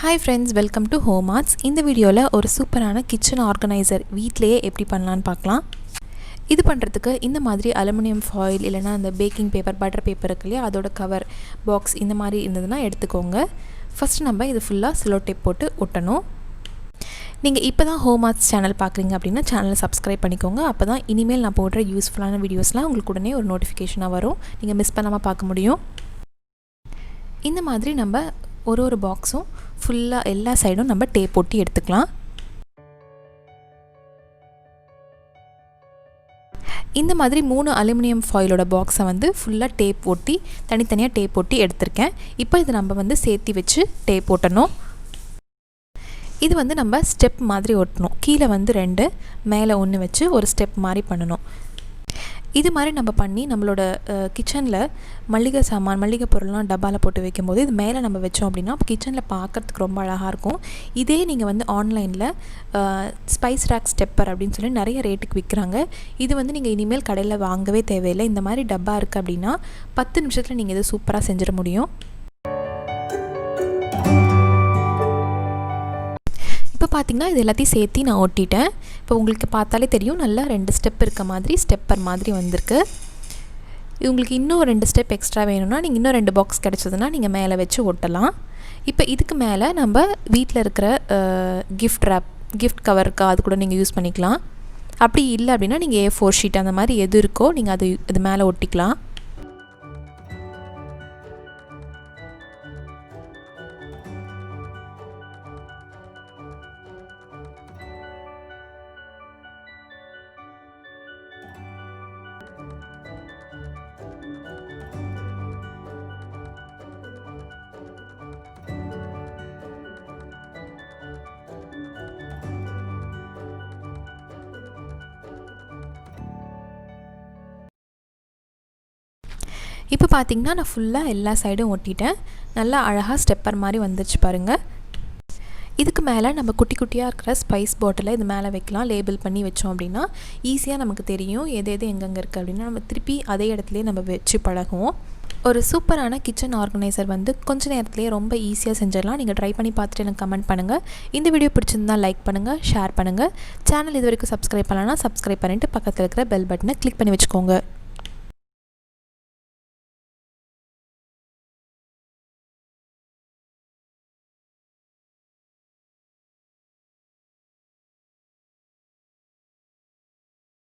Hi friends, welcome to Home Arts. இந்த வீடியோல ஒரு சூப்பரான கிச்சன் ஆர்கனைசர் வீட்லயே எப்படி பண்ணலாம்னு பார்க்கலாம். இது பண்றதுக்கு இந்த மாதிரி அலுமினியம் ஃபாயில் இல்லனா அந்த பேக்கிங் பேப்பர், பட்டர் பேப்பர் இருக்குலையா அதோட கவர் பாக்ஸ் இந்த மாதிரி இருந்ததுனா எடுத்துக்கோங்க. ஃபர்ஸ்ட் நம்ம இது ஃபுல்லா செலோ டேப் போட்டு ஒட்டணும். நீங்க இப்போதான் ஹோம் ஆர்ட்ஸ் சேனல் பார்க்குறீங்க அப்படினா சேனலை சப்ஸ்கிரைப் பண்ணிக்கோங்க. அப்பதான் இனிமேல் நான் போடுற யூஸ்ஃபுல்லான வீடியோஸ்லாம் உங்களுக்கு உடனே ஒரு நோட்டிஃபிகேஷனா வரும். நீங்க மிஸ் பண்ணாம பார்க்க முடியும். இந்த மாதிரி நம்ம ஒரு பாக்ஸும் ஃபுல்லா எல்லா சைடும் நம்ம டேப் ஒட்டி எடுத்துக்கலாம். இந்த மாதிரி 3 அலுமினியம் ஃபாயிலோட பாக்ஸை வந்து ஃபுல்லா டேப் ஒட்டி தனித்தனியாக டேப் ஒட்டி எடுத்திருக்கேன். இப்போ இது நம்ம வந்து சேர்த்து வச்சு டேப் ஒட்டணும். இது வந்து நம்ம ஸ்டெப் மாதிரி ஒட்டணும். கீழே வந்து 2 மேலே 1 வச்சு ஒரு ஸ்டெப் மாதிரி பண்ணணும். இது மாதிரி நம்ம பண்ணி நம்மளோட கிச்சனில் மளிகை பொருள்லாம் டப்பாவில் போட்டு வைக்கும்போது இது மேலே நம்ம வச்சோம் அப்படின்னா கிச்சனில் பார்க்குறதுக்கு ரொம்ப அழகாக இருக்கும். இதே நீங்கள் வந்து ஆன்லைனில் ஸ்பைஸ் ரேக் ஸ்டெப்பர் அப்படின்னு சொல்லி நிறைய ரேட்டுக்கு விற்கிறாங்க. இது வந்து நீங்கள் இனிமேல் கடையில் வாங்கவே தேவையில்லை. இந்த மாதிரி டப்பா இருக்குது அப்படின்னா 10 நிமிஷத்தில் நீங்கள் இதை சூப்பராக செஞ்சிட முடியும். இப்போ பார்த்திங்கன்னா இது எல்லாத்தையும் சேர்த்து நான் ஒட்டிட்டேன். இப்போ உங்களுக்கு பார்த்தாலே தெரியும் நல்லா 2 ஸ்டெப் இருக்க மாதிரி ஸ்டெப்பர் மாதிரி வந்திருக்கு. உங்களுக்கு இன்னும் 2 ஸ்டெப் எக்ஸ்ட்ரா வேணும்னா நீங்கள் இன்னும் 2 பாக்ஸ் கிடச்சதுன்னா நீங்கள் மேலே வச்சு ஒட்டலாம். இப்போ இதுக்கு மேலே நம்ம வீட்டில் இருக்கிற கிஃப்ட் கவருக்கு அது கூட நீங்கள் யூஸ் பண்ணிக்கலாம். அப்படி இல்லை அப்படின்னா நீங்கள் A4 ஷீட் அந்த மாதிரி எது இருக்கோ நீங்கள் அது மேலே ஒட்டிக்கலாம். இப்போ பார்த்தீங்கன்னா நான் ஃபுல்லாக எல்லா சைடும் ஒட்டிட்டேன். நல்லா அழகாக ஸ்டெப்பர் மாதிரி வந்துச்சு பாருங்கள். இதுக்கு மேலே நம்ம குட்டி குட்டியாக இருக்கிற ஸ்பைஸ் பாட்டிலை இது மேலே வைக்கலாம். லேபிள் பண்ணி வச்சோம் அப்படின்னா ஈஸியாக நமக்கு தெரியும் எது எங்கெங்கே இருக்குது அப்படின்னா நம்ம திருப்பி அதே இடத்துலையே நம்ம வச்சு பழகுவோம். ஒரு சூப்பரான கிச்சன் ஆர்கனைசர் வந்து கொஞ்சம் நேரத்துலேயே ரொம்ப ஈஸியாக செஞ்சிடலாம். நீங்கள் ட்ரை பண்ணி பார்த்துட்டு எனக்கு கமெண்ட் பண்ணுங்கள். இந்த வீடியோ பிடிச்சிருந்தால் லைக் பண்ணுங்கள், ஷேர் பண்ணுங்கள். சேனல் இது வரைக்கும் சப்ஸ்கிரைப் பண்ணலன்னா சப்ஸ்கிரைப் பண்ணிவிட்டு பக்கத்தில் இருக்கிற பெல் பட்டனை கிளிக் பண்ணி வச்சுக்கோங்க.